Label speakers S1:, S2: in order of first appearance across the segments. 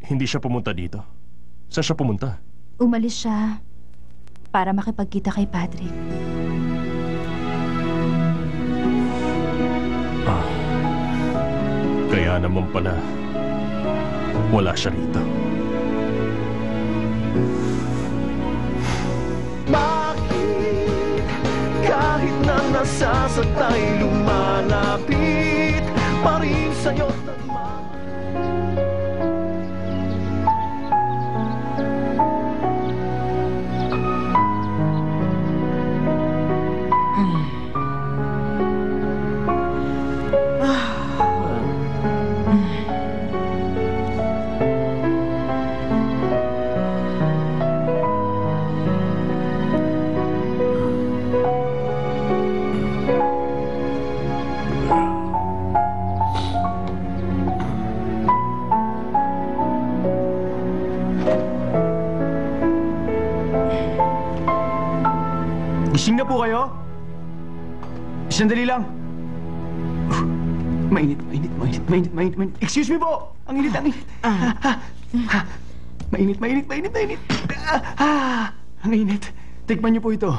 S1: Hindi siya pumunta dito. Saan siya pumunta?
S2: Umalis siya para makipagkita kay Patrick.
S1: Kaya naman pala, wala siya rito.
S3: Bakit kahit na nasasaktan lumalapit pa rin sa'yo
S4: Gising na po kayo? Sandali lang. Mainit. Excuse me po! Ang init. Mainit. Ang init. Tikman niyo po ito.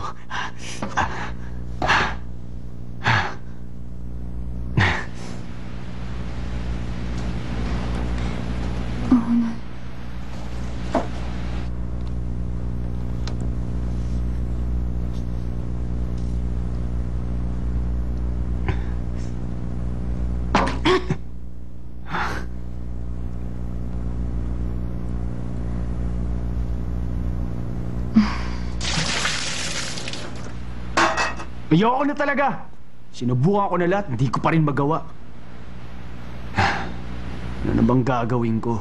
S4: Ayoko na talaga! Sinubukan ko na lahat, hindi ko pa rin magawa. Ano na bang gagawin ko?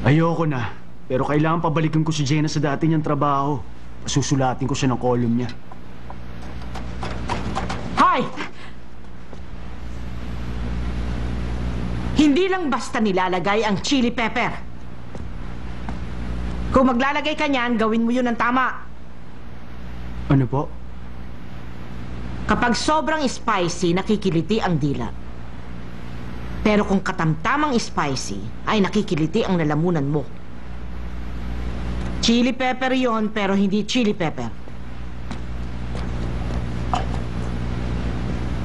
S4: Ayoko na, pero kailangan pabalikan ko si Jenna sa dati niyang trabaho. Pasusulatin ko siya ng column niya.
S5: Hoy! Hindi lang basta nilalagay ang chili pepper. Kung maglalagay ka niyan, gawin mo yun ng tama.
S4: Ano po?
S5: Kapag sobrang spicy, nakikiliti ang dila. Pero kung katamtamang spicy, ay nakikiliti ang lalamunan mo. Chili pepper yon, pero hindi chili pepper.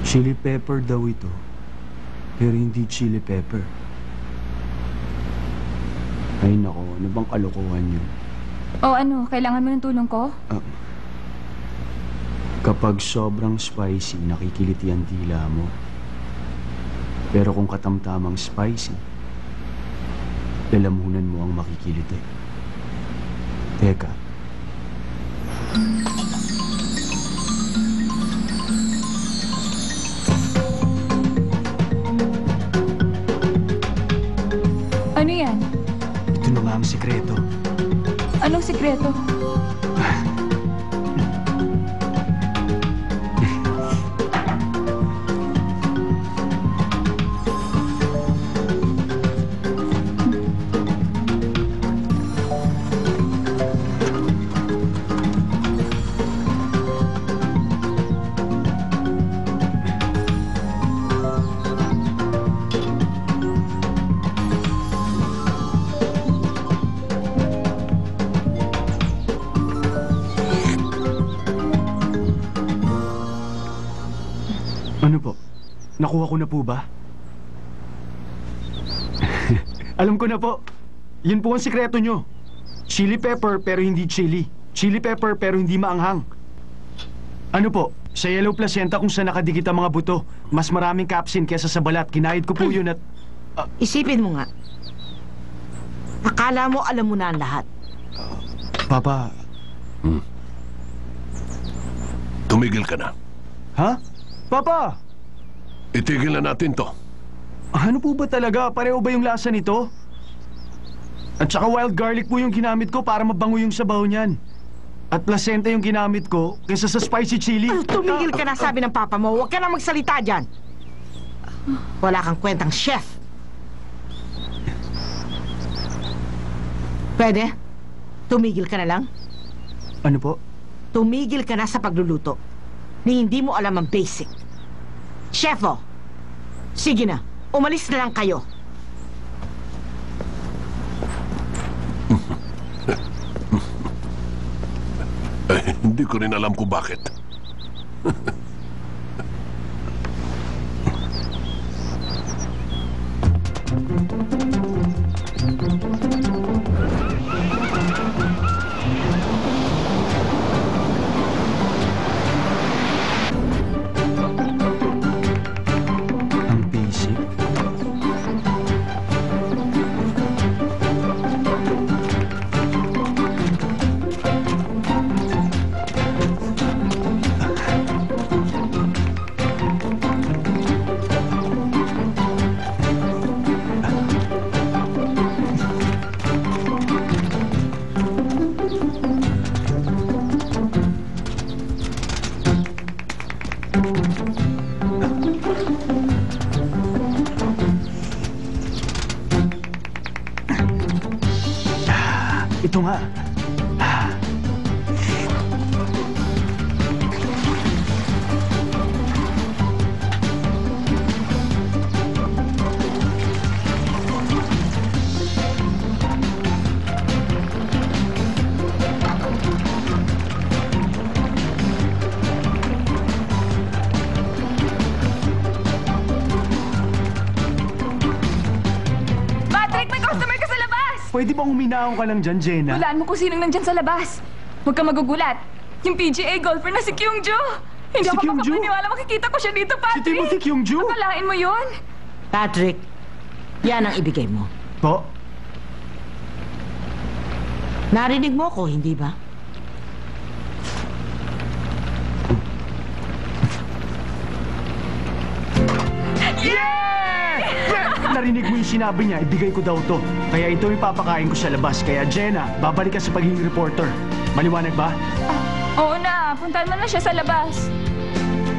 S4: Chili pepper daw ito, pero hindi chili pepper. Ay nako, ano bang kalokohan yun?
S2: O ano, kailangan mo ng tulong ko?
S4: Kapag sobrang spicy, nakikiliti ang dila mo. Pero kung katamtamang spicy, lalamunan mo ang makikiliti. Teka.
S2: Ano yan?
S4: Ito na nga ang sikreto.
S2: Anong sikreto?
S4: Ano po? Nakuha ko na po ba? Alam ko na po. Yun po ang sikreto nyo. Chili pepper pero hindi chili. Chili pepper pero hindi maanghang. Ano po? Sa yellow placenta kung saan nakadikit ang mga buto, mas maraming capsin kesa sa balat. Kinahid ko po yun at...
S5: Isipin mo nga. Akala mo alam mo na ang lahat.
S4: Papa...
S6: Tumigil ka na.
S4: Ha? Papa!
S6: Itigil na natin to.
S4: Ano po ba talaga? Pareho ba yung lasa nito? At saka wild garlic po yung ginamit ko para mabango yung sabaw niyan. At placenta yung ginamit ko kaysa sa spicy chili.
S5: Tumigil ka na, sabi ng papa mo. Huwag ka na magsalita dyan. Wala kang kwentang chef. Pwede? Tumigil ka na lang?
S4: Ano po?
S5: Tumigil ka na sa pagluluto. Ni hindi mo alam ang basic. Chefo, Sige na, umalis na lang kayo.
S6: Hindi ko rin alam kung bakit.
S4: Ang basic. Ito nga.
S7: Patrick, may customer ka sa labas!
S4: Pwede bang uminahon ka lang dyan, Jenna?
S7: Hulaan mo kung sinong nandyan sa labas. Huwag ka magugulat. Yung PGA golfer na si Kyungju. Hindi
S4: Si
S7: ako
S4: Kyungju?
S7: makapaniwala makikita ko siya dito,
S4: Si
S7: Patrick.
S4: Timothy Kyungju?
S7: Akalain mo yun?
S5: Patrick, yan ang ibigay mo.
S4: Po?
S5: Narinig mo ko, hindi ba?
S4: Narinig mo yung sinabi niya, ibigay ko daw to. Kaya ito yung papakain ko sa labas. Kaya Jenna, babalik ka sa pagiging reporter. Maliwanag ba?
S7: Oo na, puntahan mo na siya sa labas.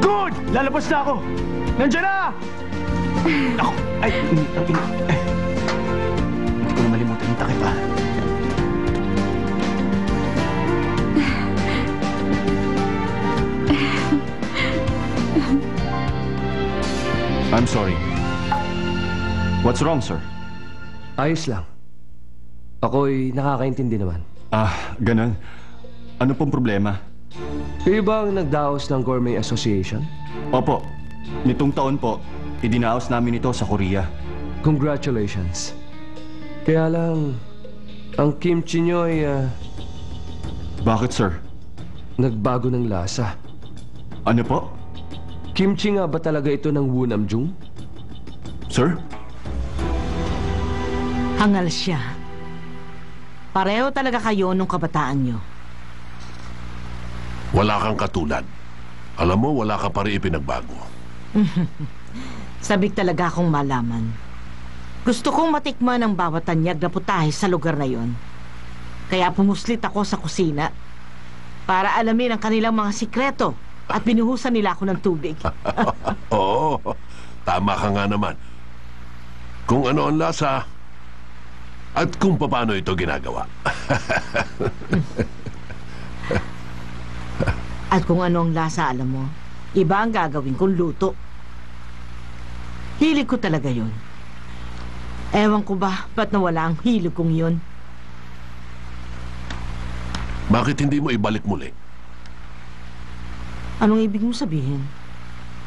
S4: Good! Lalabas na ako! Nandiyan na! Ako, ay, hindi ko na malimutan yung takip, ha?
S8: I'm sorry. What's wrong, sir?
S9: Ayos lang. Ako'y nakakaintindi naman.
S8: Ganun. Ano pong problema?
S9: Kayo ba ang nagdaos ng Gourmet Association?
S8: Opo. Nitong taon po, idinaos namin ito sa Korea.
S9: Congratulations. Kaya lang, ang kimchi nyo ay
S8: Bakit, sir?
S9: nagbago ng lasa.
S8: Ano po?
S9: Kimchi nga ba talaga ito ng Wunamjung?
S8: Sir?
S5: Hangal siya. Pareho talaga kayo nung kabataan nyo.
S6: Wala kang katulad. Alam mo, wala ka pa rin ipinagbago.
S5: Sabik talaga akong malaman. Gusto kong matikman ang bawat tanyag na putahe sa lugar na yon. Kaya pumuslit ako sa kusina para alamin ang kanilang mga sikreto at binuhusan nila ako ng tubig.
S6: Oo, tama ka nga naman. Kung ano ang lasa at kung paano ito ginagawa.
S5: At kung ano ang lasa, alam mo, iba ang gagawin kong luto. Hilig ko talaga yon. Ewan ko ba, ba't nawala ang hilig kong yon?
S6: Bakit hindi mo ibalik muli?
S5: Anong ibig mo sabihin?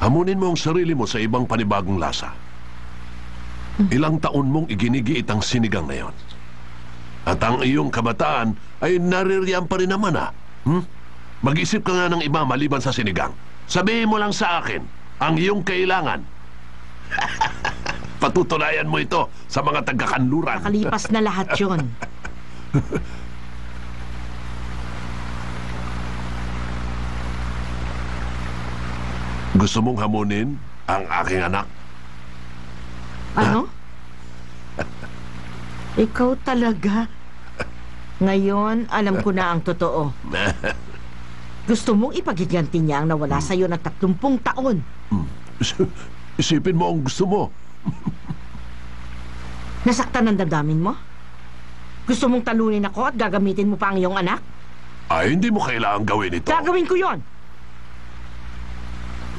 S6: Hamunin mo ang sarili mo sa ibang panibagong lasa. Ilang taon mong iginigiit ang sinigang na yon. At ang iyong kabataan ay naririyan pa rin naman, ha? Mag-isip ka nga ng iba maliban sa sinigang. Sabihin mo lang sa akin ang iyong kailangan. Patutunayan mo ito sa mga taga-kanluran.
S5: Nakalipas na lahat yon.
S6: Gusto mong hamunin ang aking anak?
S5: Ano? Ikaw talaga. Ngayon, alam ko na ang totoo. Gusto mong ipagiganti niya ang nawala sa'yo ng 30 taon.
S6: Isipin mo ang gusto mo.
S5: Nasaktan ang damdamin mo? Gusto mong talunin ako at gagamitin mo pa ang iyong anak?
S6: Ay, hindi mo kailangang gawin ito.
S5: Gagawin ko yon.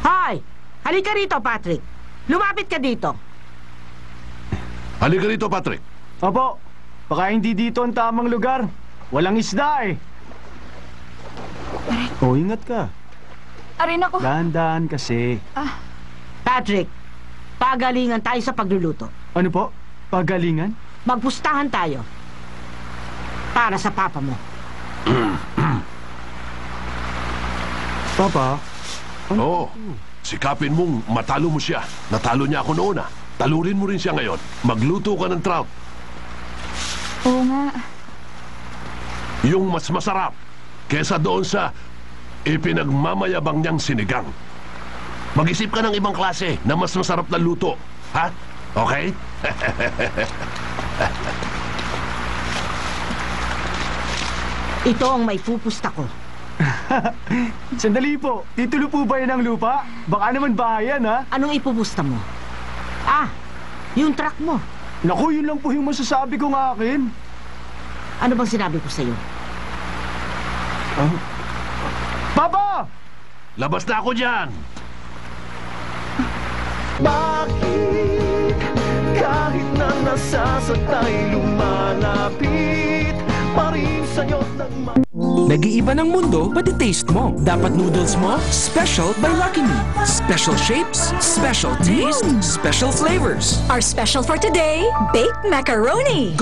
S5: Hoy! Halika rito, Patrick. Lumapit ka dito.
S6: Halika rito, Patrick.
S4: Opo, baka hindi dito ang tamang lugar. Walang isda eh. Oh, ingat ka.
S7: Arin ako.
S4: Dahan-dahan kasi.
S5: Patrick, pagalingan tayo sa pagluluto.
S4: Ano po? Pagalingan?
S5: Magpustahan tayo. Para sa papa mo.
S4: Papa?
S6: Oo. Sikapin mong matalo mo siya. Natalo niya ako noon ah. Talurin mo rin siya ngayon. Magluto ka ng trout.
S7: Oo nga.
S6: Yung mas masarap kesa doon sa ipinagmamayabang niyang sinigang. Mag-isip ka ng ibang klase na mas masarap na luto. Ha? Okay?
S5: Ito ang may pupusta ko.
S4: Sandali po, titulo po ba yan ang lupa? Baka naman bahayan ha?
S5: Anong ipupusta mo? Yung truck mo.
S4: Naku, yun lang po yung masasabi ko ng akin.
S5: Ano bang sinabi ko sa'yo?
S4: Papa!
S6: Labas na ako dyan!
S3: Bakit kahit na nasasakay lumalapit pa rin sa'yo ng
S10: Nag-iiba ng mundo, pati taste mo. Dapat noodles mo, special by Lucky Me. Special shapes, special taste, special flavors.
S11: Our special for today, baked macaroni.